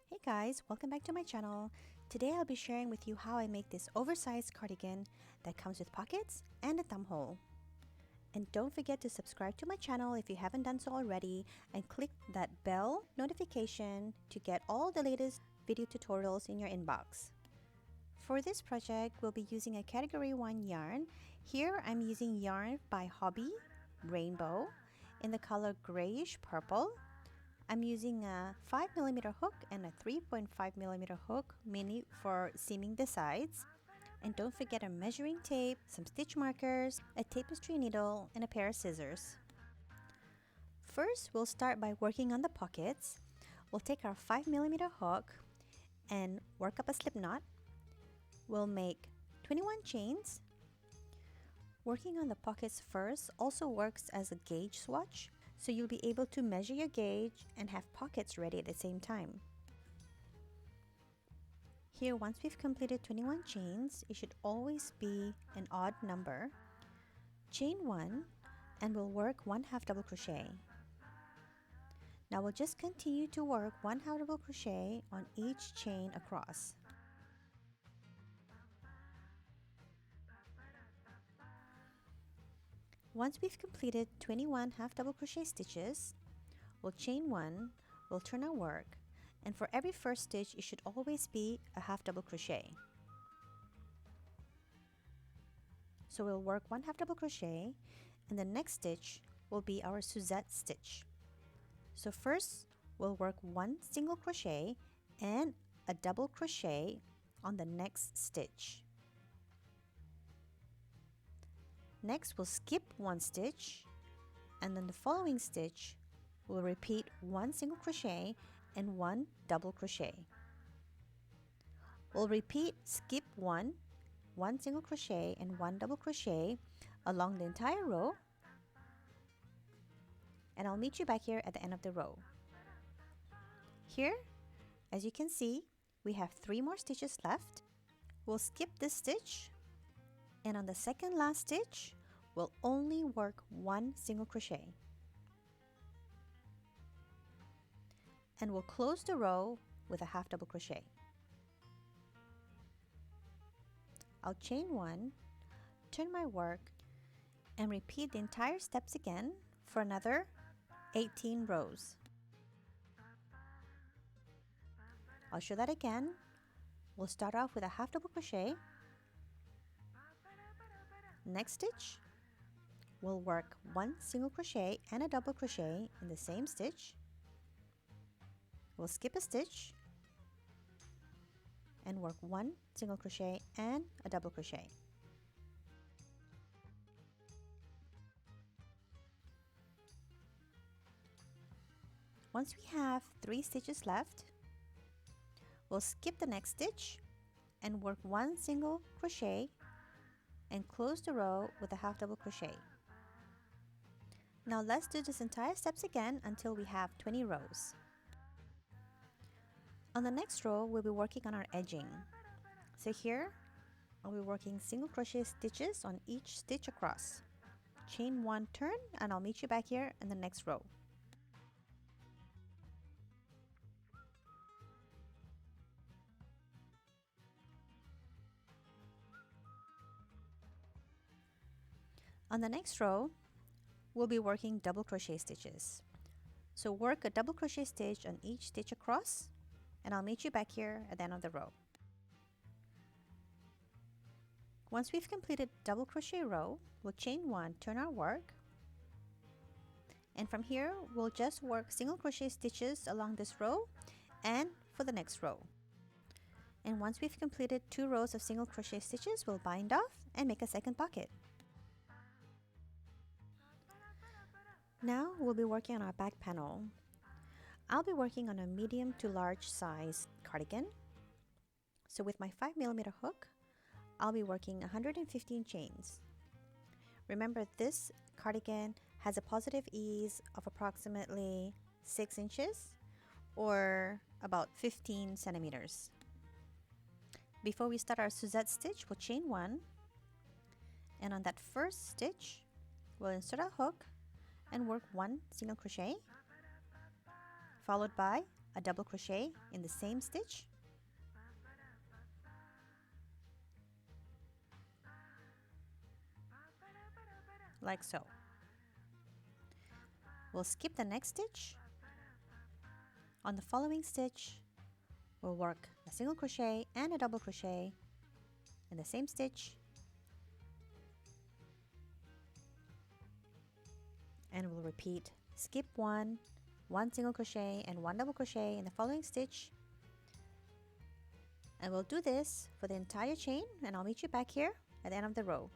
Hey guys, welcome back to my channel. Today I'll be sharing with you how I make this oversized cardigan that comes with pockets and a thumb hole. And don't forget to subscribe to my channel if you haven't done so already, and click that bell notification to get all the latest video tutorials in your inbox. For this project, we'll be using a category 1 yarn. Here I'm using yarn by Hobby Rainbow in the color Greyish Purple. I'm using a 5mm hook and a 3.5mm hook mini for seaming the sides. And don't forget a measuring tape, some stitch markers, a tapestry needle, and a pair of scissors. First, we'll start by working on the pockets. We'll take our 5mm hook and work up a slip knot. We'll make 21 chains. Working on the pockets first also works as a gauge swatch, so you'll be able to measure your gauge and have pockets ready at the same time. Here, once we've completed 21 chains, it should always be an odd number. Chain 1, and we'll work 1 half double crochet. Now we'll just continue to work 1 half double crochet on each chain across. Once we've completed 21 half double crochet stitches, we'll chain 1, we'll turn our work, and for every first stitch it should always be a half double crochet. So we'll work 1 half double crochet, and the next stitch will be our Suzette stitch. So first we'll work 1 single crochet and a double crochet on the next stitch. Next, we'll skip 1 stitch, and then the following stitch we'll repeat 1 single crochet and 1 double crochet. We'll repeat skip 1 single crochet and 1 double crochet along the entire row, and I'll meet you back here at the end of the row. Here, as you can see, we have 3 more stitches left. We'll skip this stitch, and on the second last stitch we'll only work 1 single crochet, and we'll close the row with a half double crochet. I'll chain 1, turn my work, and repeat the entire steps again for another 18 rows. I'll show that again. We'll start off with a half double crochet. Next stitch, we'll work 1 single crochet and a double crochet in the same stitch. We'll skip a stitch and work 1 single crochet and a double crochet. Once we have 3 stitches left, we'll skip the next stitch and work 1 single crochet and close the row with a half double crochet. Now let's do this entire steps again until we have 20 rows. On the next row, we'll be working on our edging. So here, I'll be working single crochet stitches on each stitch across. Chain 1, turn, and I'll meet you back here in the next row. On the next row, we'll be working double crochet stitches. So work a double crochet stitch on each stitch across, and I'll meet you back here at the end of the row. Once we've completed double crochet row, we'll chain 1, turn our work, and from here we'll just work single crochet stitches along this row and for the next row. And once we've completed 2 rows of single crochet stitches, we'll bind off and make a second pocket. Now we'll be working on our back panel. I'll be working on a medium to large size cardigan. So with my 5mm hook, I'll be working 115 chains. Remember, this cardigan has a positive ease of approximately 6 inches or about 15 centimeters. Before we start our Suzette stitch, we'll chain 1, and on that first stitch we'll insert a hook and work 1 single crochet, followed by a double crochet in the same stitch, like so. We'll skip the next stitch. On the following stitch, we'll work a single crochet and a double crochet in the same stitch, and we'll repeat skip one single crochet and one double crochet in the following stitch, and we'll do this for the entire chain, and I'll meet you back here at the end of the row.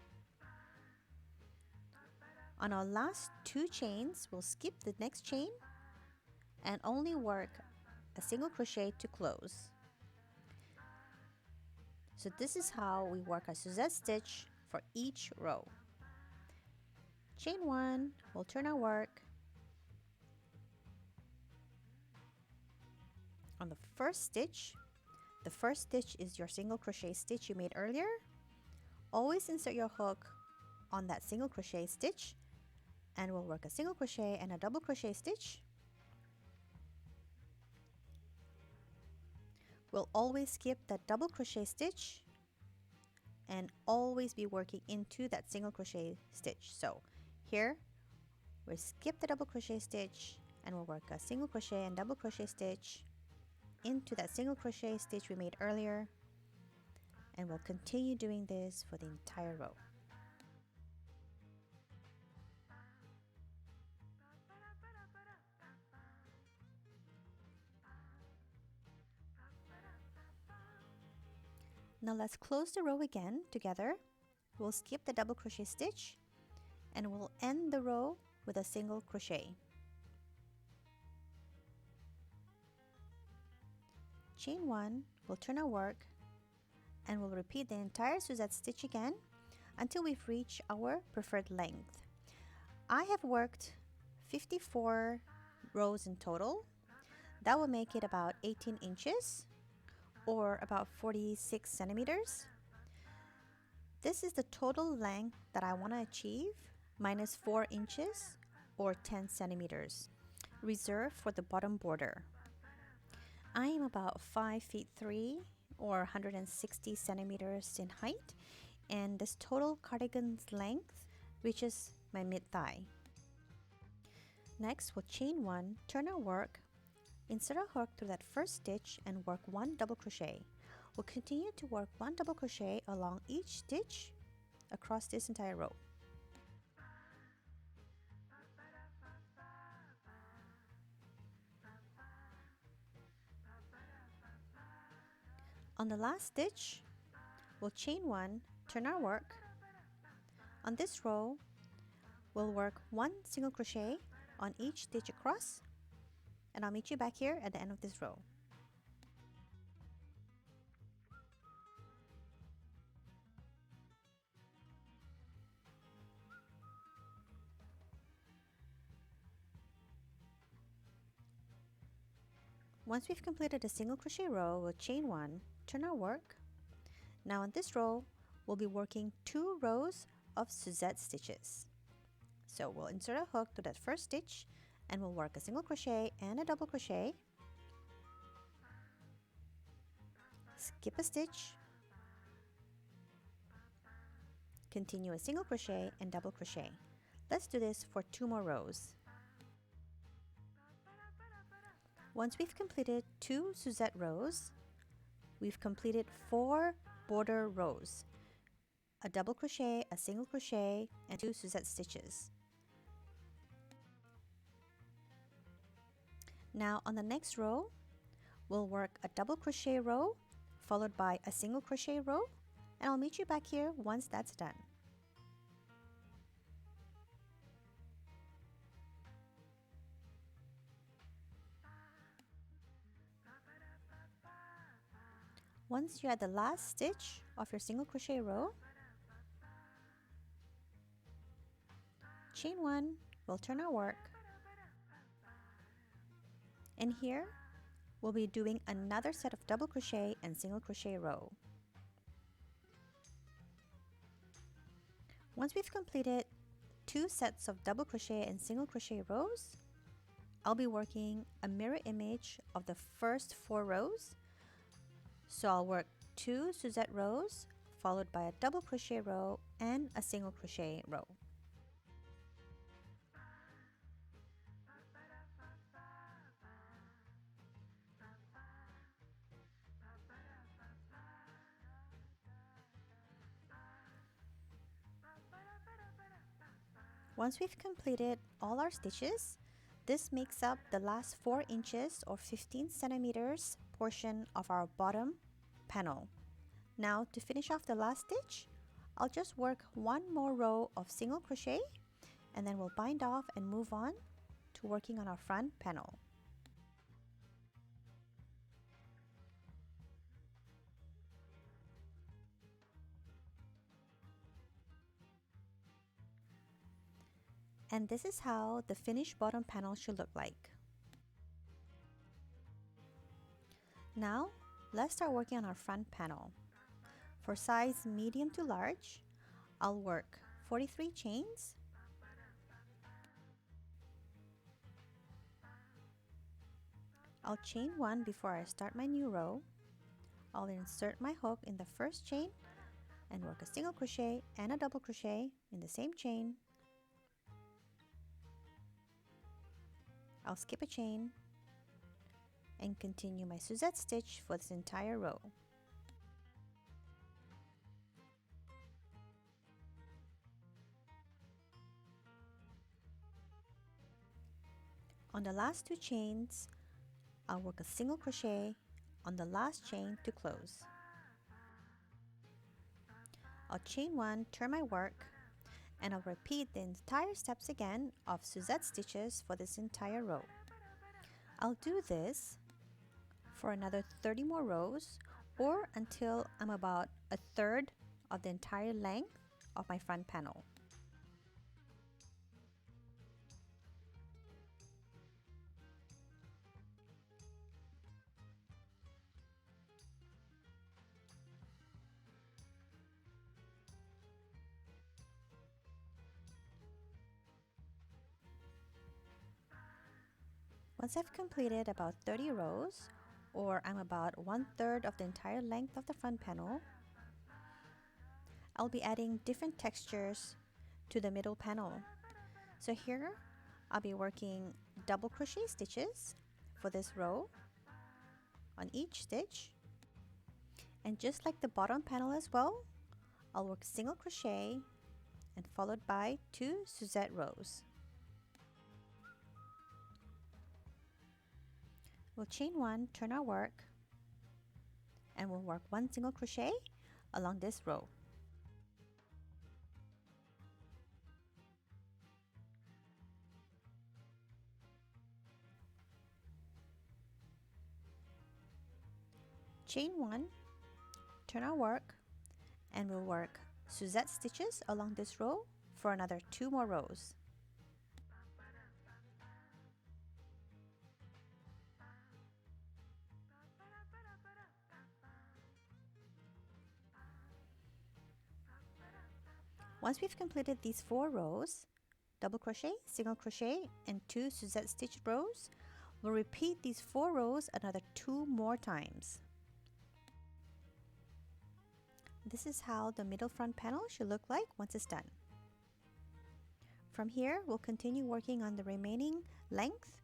On our last 2 chains, we'll skip the next chain and only work a single crochet to close. So this is how we work a Suzette stitch for each row. Chain 1, we'll turn our work. On the first stitch is your single crochet stitch you made earlier. Always insert your hook on that single crochet stitch, and we'll work a single crochet and a double crochet stitch. We'll always skip that double crochet stitch and always be working into that single crochet stitch. So here we'll skip the double crochet stitch and we'll work a single crochet and double crochet stitch into that single crochet stitch we made earlier, and we'll continue doing this for the entire row. Now let's close the row again together. We'll skip the double crochet stitch and we'll end the row with a single crochet. Chain 1, we'll turn our work, and we'll repeat the entire Suzette stitch again until we've reached our preferred length. I have worked 54 rows in total. That will make it about 18 inches or about 46 centimeters. This is the total length that I want to achieve, minus 4 inches or 10 centimeters, reserved for the bottom border. I am about 5 feet 3 or 160 centimeters in height, and this total cardigan's length reaches my mid-thigh. Next, we'll chain 1, turn our work, insert a hook through that first stitch and work 1 double crochet. We'll continue to work 1 double crochet along each stitch across this entire row. On the last stitch, we'll chain 1, turn our work. On this row, we'll work 1 single crochet on each stitch across, and I'll meet you back here at the end of this row. Once we've completed a single crochet row, we'll chain 1, turn our work. Now on this row, we'll be working 2 rows of Suzette stitches. So we'll insert a hook to that first stitch and we'll work a single crochet and a double crochet, skip a stitch, continue a single crochet and double crochet. Let's do this for 2 more rows. Once we've completed 2 Suzette rows, we've completed 4 border rows, a double crochet, a single crochet, and 2 Suzette stitches. Now on the next row, we'll work a double crochet row followed by a single crochet row, and I'll meet you back here once that's done. Once you're at the last stitch of your single crochet row, chain 1, we'll turn our work, and here we'll be doing another set of double crochet and single crochet row. Once we've completed 2 sets of double crochet and single crochet rows, I'll be working a mirror image of the first 4 rows. So I'll work 2 Suzette rows, followed by a double crochet row and a single crochet row. Once we've completed all our stitches, this makes up the last 4 inches or 15 centimeters portion of our bottom panel. Now to finish off the last stitch, I'll just work 1 more row of single crochet and then we'll bind off and move on to working on our front panel. And this is how the finished bottom panel should look like. Now, let's start working on our front panel. For size medium to large, I'll work 43 chains, I'll chain 1 before I start my new row. I'll insert my hook in the first chain and work a single crochet and a double crochet in the same chain. I'll skip a chain and continue my Suzette stitch for this entire row. On the last 2 chains, I'll work a single crochet on the last chain to close. I'll chain 1, turn my work, and I'll repeat the entire steps again of Suzette stitches for this entire row. I'll do this for another 30 more rows or until I'm about a third of the entire length of my front panel. Once I've completed about 30 rows, or I'm about 1/3 of the entire length of the front panel, I'll be adding different textures to the middle panel. So here, I'll be working double crochet stitches for this row on each stitch. And just like the bottom panel as well, I'll work single crochet and followed by 2 Suzette rows. We'll chain 1, turn our work, and we'll work 1 single crochet along this row. Chain 1, turn our work, and we'll work Suzette stitches along this row for another 2 more rows. Once we've completed these 4 rows, double crochet, single crochet, and 2 Suzette stitch rows, we'll repeat these 4 rows another 2 more times. This is how the middle front panel should look like once it's done. From here, we'll continue working on the remaining length.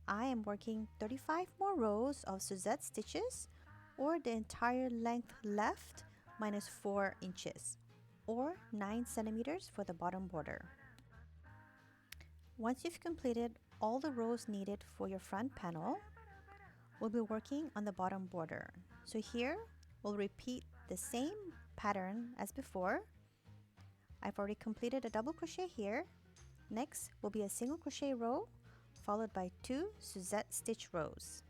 I am working 35 more rows of Suzette stitches, or the entire length left minus 4 inches. Or 9 centimeters for the bottom border. Once you've completed all the rows needed for your front panel, we'll be working on the bottom border. So here, we'll repeat the same pattern as before. I've already completed a double crochet here. Next will be a single crochet row, followed by 2 Suzette stitch rows.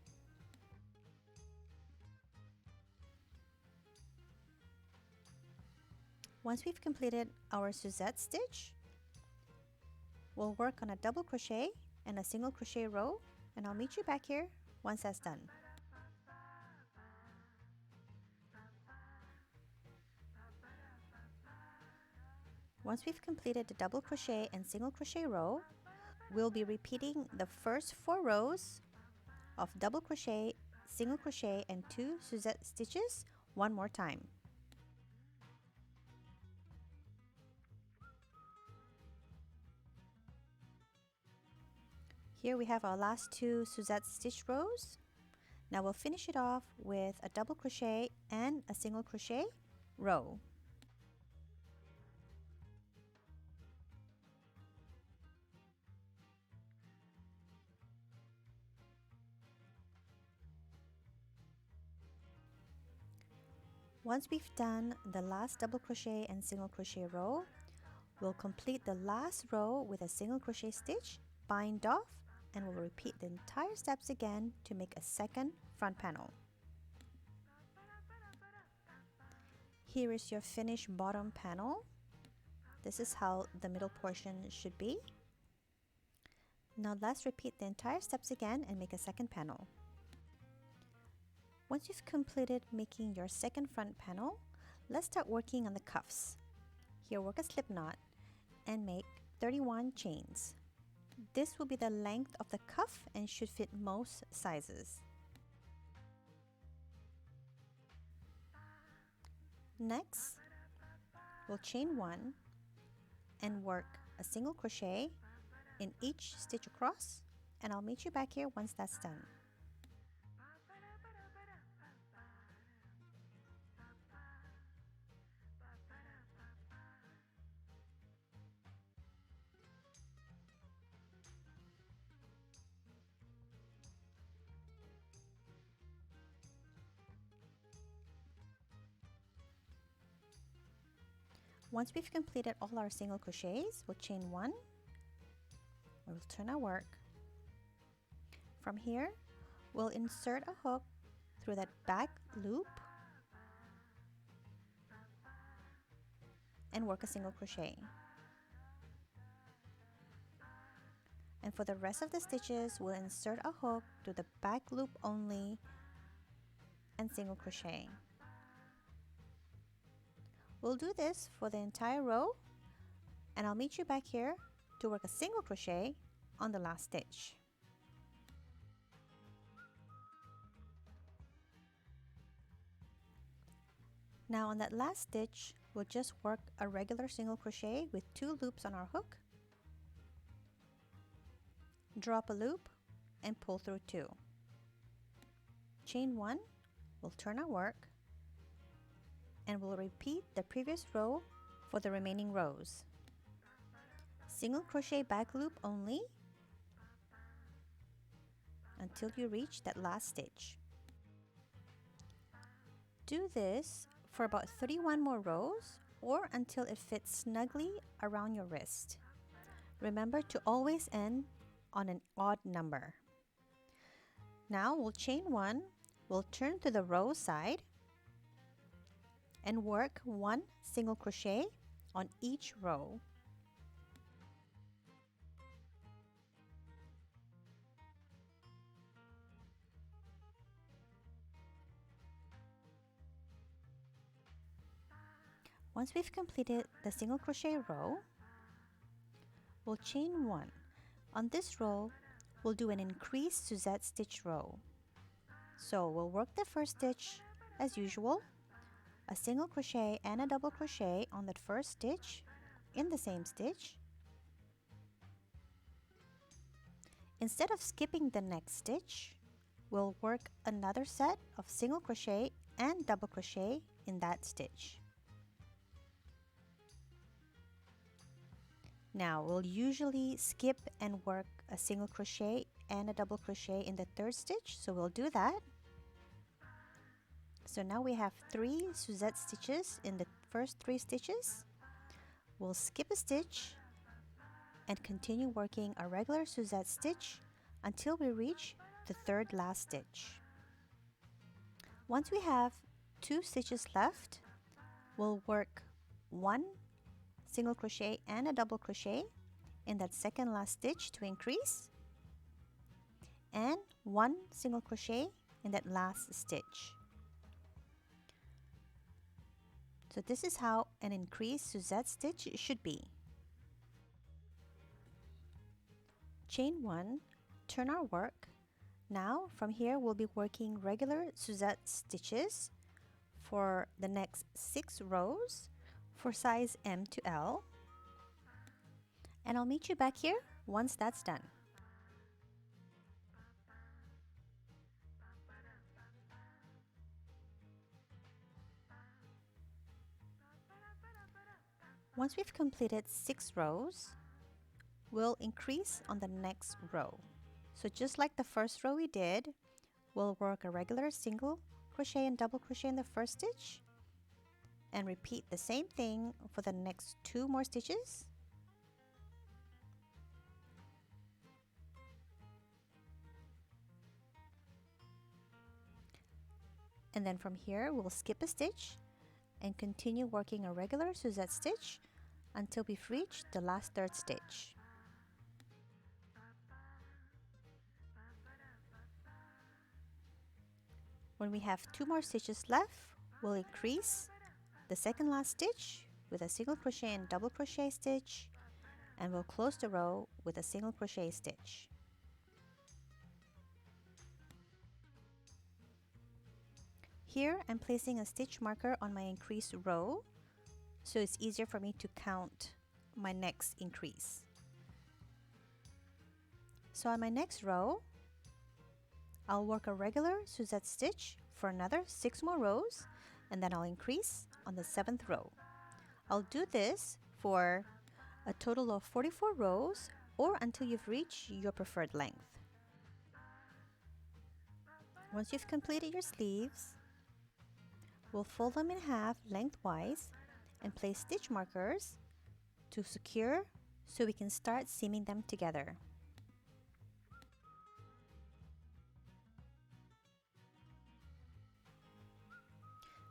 Once we've completed our Suzette stitch, we'll work on a double crochet and a single crochet row, and I'll meet you back here once that's done. Once we've completed the double crochet and single crochet row, we'll be repeating the first 4 rows of double crochet, single crochet, and 2 Suzette stitches one more time. Here we have our last 2 Suzette stitch rows. Now we'll finish it off with a double crochet and a single crochet row. Once we've done the last double crochet and single crochet row, we'll complete the last row with a single crochet stitch, bind off, and we'll repeat the entire steps again to make a second front panel. Here is your finished bottom panel. This is how the middle portion should be. Now let's repeat the entire steps again and make a second panel. Once you've completed making your second front panel, let's start working on the cuffs. Here, work a slip knot and make 31 chains. This will be the length of the cuff and should fit most sizes. Next, we'll chain 1 and work a single crochet in each stitch across, and I'll meet you back here once that's done. Once we've completed all our single crochets, we'll chain 1, we'll turn our work. From here, we'll insert a hook through that back loop and work a single crochet. And for the rest of the stitches, we'll insert a hook through the back loop only and single crochet. We'll do this for the entire row, and I'll meet you back here to work a single crochet on the last stitch. Now on that last stitch, we'll just work a regular single crochet with 2 loops on our hook, drop a loop, and pull through 2. Chain 1, we'll turn our work, and we'll repeat the previous row for the remaining rows. Single crochet back loop only until you reach that last stitch. Do this for about 31 more rows or until it fits snugly around your wrist. Remember to always end on an odd number. Now we'll chain 1, we'll turn to the row side and work 1 single crochet on each row. Once we've completed the single crochet row, we'll chain 1. On this row, we'll do an increased Suzette stitch row. So we'll work the first stitch as usual, a single crochet and a double crochet on that first stitch in the same stitch. Instead of skipping the next stitch, we'll work another set of single crochet and double crochet in that stitch. Now we'll usually skip and work a single crochet and a double crochet in the third stitch, so we'll do that. So now we have 3 Suzette stitches in the first 3 stitches. We'll skip a stitch and continue working a regular Suzette stitch until we reach the third last stitch. Once we have 2 stitches left, we'll work 1 single crochet and a double crochet in that second last stitch to increase, and 1 single crochet in that last stitch. So this is how an increased Suzette stitch should be. chain 1, turn our work. Now from here we'll be working regular Suzette stitches for the next 6 rows for size M to L, and I'll meet you back here once that's done. Once we've completed 6 rows, we'll increase on the next row. So just like the first row we did, we'll work a regular single crochet and double crochet in the first stitch and repeat the same thing for the next 2 more stitches. And then from here we'll skip a stitch and continue working a regular Suzette stitch until we've reached the last 3rd stitch. When we have 2 more stitches left, we'll increase the second last stitch with a single crochet and double crochet stitch, and we'll close the row with a single crochet stitch. Here I'm placing a stitch marker on my increased row so it's easier for me to count my next increase. So on my next row, I'll work a regular Suzette stitch for another 6 more rows, and then I'll increase on the 7th row. I'll do this for a total of 44 rows or until you've reached your preferred length. Once you've completed your sleeves, we'll fold them in half lengthwise and place stitch markers to secure so we can start seaming them together.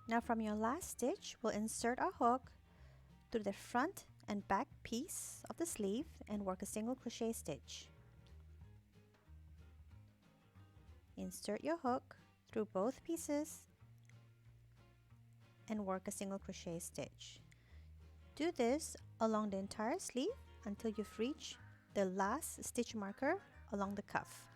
Now from your last stitch, we'll insert a hook through the front and back piece of the sleeve and work a single crochet stitch. Insert your hook through both pieces and work a single crochet stitch. Do this along the entire sleeve until you've reached the last stitch marker along the cuff.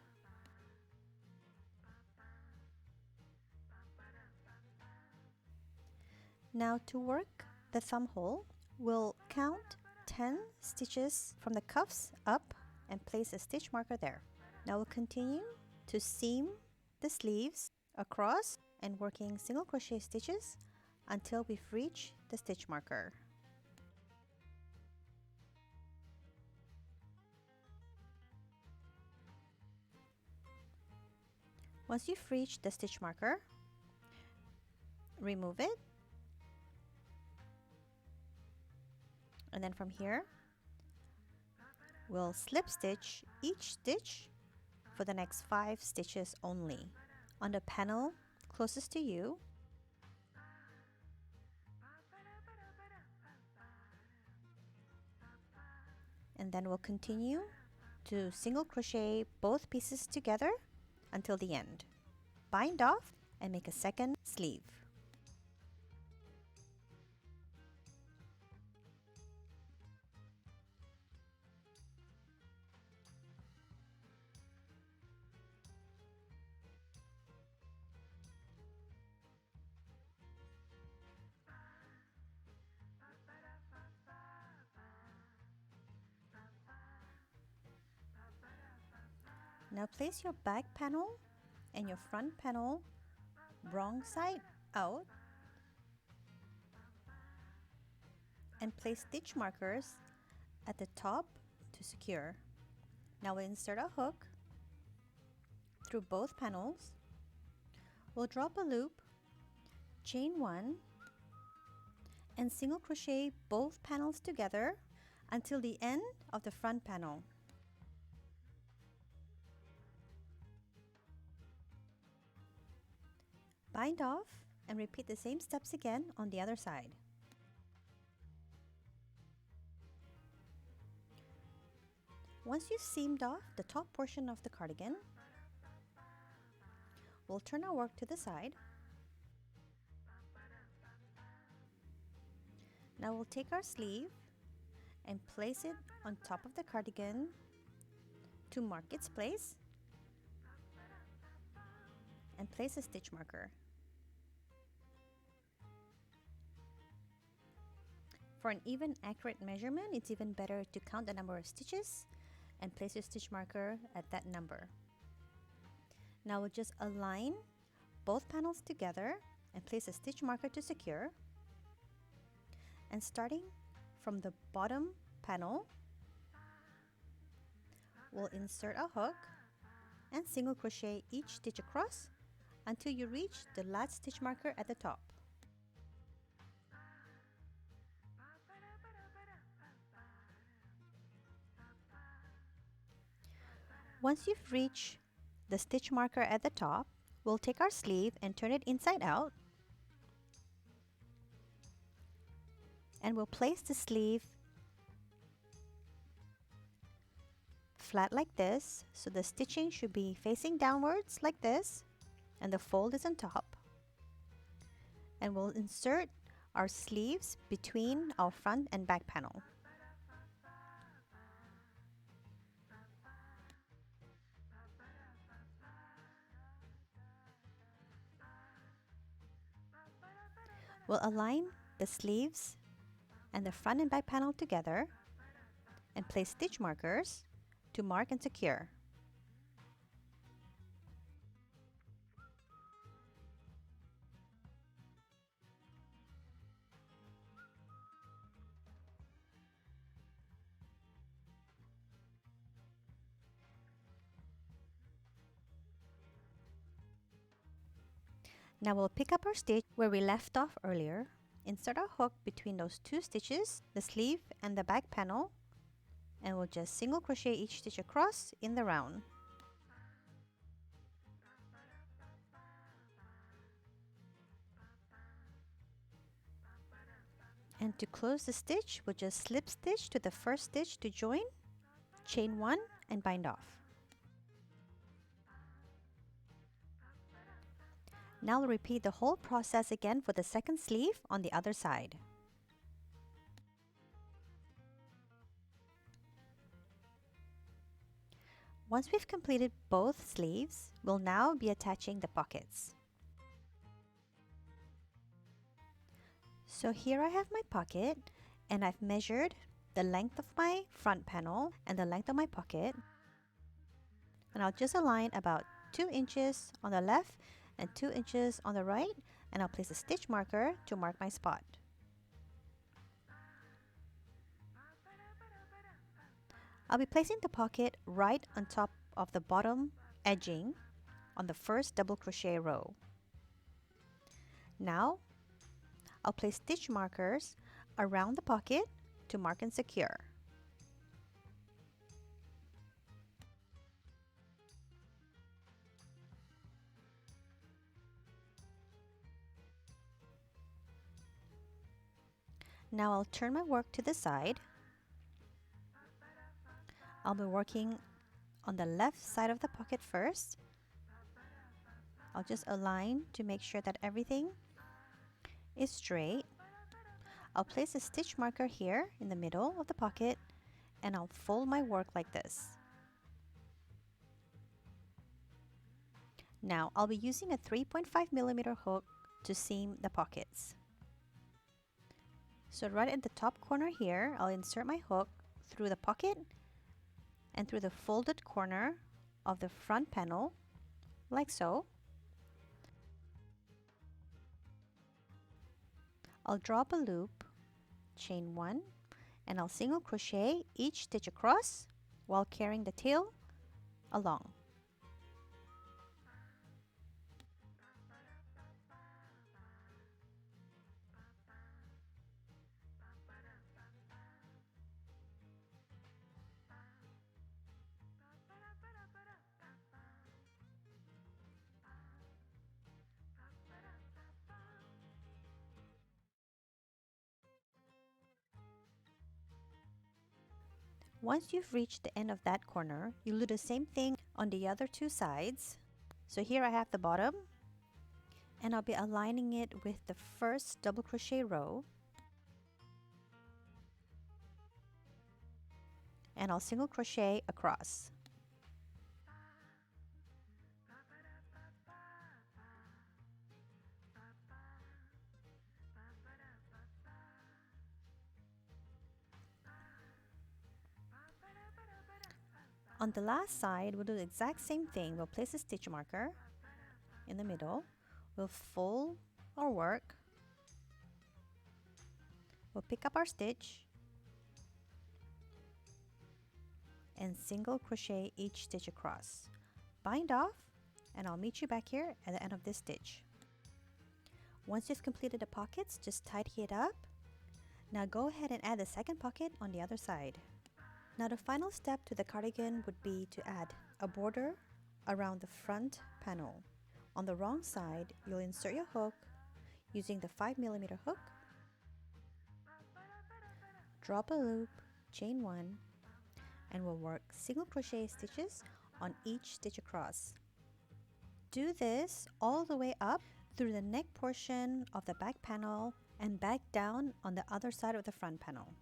Now to work the thumb hole, we'll count 10 stitches from the cuffs up and place a stitch marker there. Now we'll continue to seam the sleeves across and working single crochet stitches until we've reached the stitch marker. Once you've reached the stitch marker, remove it. And then from here, we'll slip stitch each stitch for the next 5 stitches only on the panel closest to you. And then we'll continue to single crochet both pieces together until the end. Bind off and make a second sleeve. Now place your back panel and your front panel wrong side out and place stitch markers at the top to secure. Now we'll insert a hook through both panels. We'll drop a loop, chain 1, and single crochet both panels together until the end of the front panel. Bind off and repeat the same steps again on the other side. Once you've seamed off the top portion of the cardigan, we'll turn our work to the side. Now we'll take our sleeve and place it on top of the cardigan to mark its place and place a stitch marker. For an even accurate measurement, it's even better to count the number of stitches and place your stitch marker at that number. Now we'll just align both panels together and place a stitch marker to secure. And starting from the bottom panel, we'll insert a hook and single crochet each stitch across until you reach the last stitch marker at the top. Once you've reached the stitch marker at the top, we'll take our sleeve and turn it inside out. And we'll place the sleeve flat like this, so the stitching should be facing downwards like this, and the fold is on top. And we'll insert our sleeves between our front and back panel. We'll align the sleeves and the front and back panel together and place stitch markers to mark and secure. Now we'll pick up our stitch where we left off earlier, insert our hook between those two stitches, the sleeve and the back panel, and we'll just single crochet each stitch across in the round. And to close the stitch, we'll just slip stitch to the first stitch to join, chain 1 and bind off. Now we'll repeat the whole process again for the second sleeve on the other side. Once we've completed both sleeves, we'll now be attaching the pockets. So here I have my pocket, and I've measured the length of my front panel and the length of my pocket. And I'll just align about 2 inches on the left and 2 inches on the right, and I'll place a stitch marker to mark my spot. I'll be placing the pocket right on top of the bottom edging on the first double crochet row. Now I'll place stitch markers around the pocket to mark and secure. Now I'll turn my work to the side. I'll be working on the left side of the pocket first. I'll just align to make sure that everything is straight. I'll place a stitch marker here in the middle of the pocket, and I'll fold my work like this. Now I'll be using a 3.5mm hook to seam the pockets. So right at the top corner here, I'll insert my hook through the pocket and through the folded corner of the front panel, like so. I'll draw up a loop, chain 1, and I'll single crochet each stitch across while carrying the tail along. Once you've reached the end of that corner, you'll do the same thing on the other two sides. So here I have the bottom, and I'll be aligning it with the first double crochet row. And I'll single crochet across. On the last side, we'll do the exact same thing. We'll place a stitch marker in the middle. We'll fold our work. We'll pick up our stitch and single crochet each stitch across. Bind off, and I'll meet you back here at the end of this stitch. Once you've completed the pockets, just tidy it up. Now go ahead and add the second pocket on the other side. Now the final step to the cardigan would be to add a border around the front panel. On the wrong side, you'll insert your hook using the 5mm hook. Drop a loop, chain 1, and we'll work single crochet stitches on each stitch across. Do this all the way up through the neck portion of the back panel and back down on the other side of the front panel.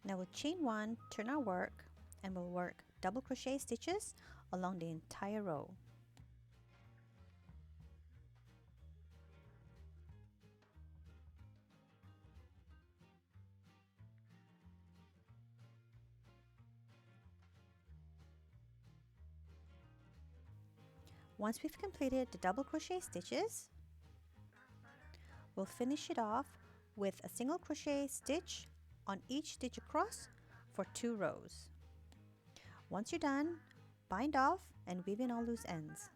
Now we'll chain 1, turn our work, and we'll work double crochet stitches along the entire row. Once we've completed the double crochet stitches, we'll finish it off with a single crochet stitch on each stitch across for 2 rows. Once you're done, bind off and weave in all loose ends.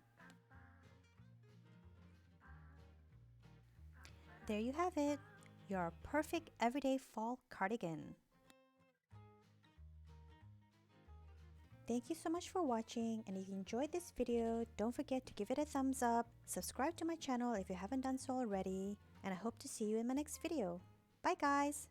There you have it, your perfect everyday fall cardigan. Thank you so much for watching, and if you enjoyed this video, don't forget to give it a thumbs up, subscribe to my channel if you haven't done so already, and I hope to see you in my next video. Bye guys!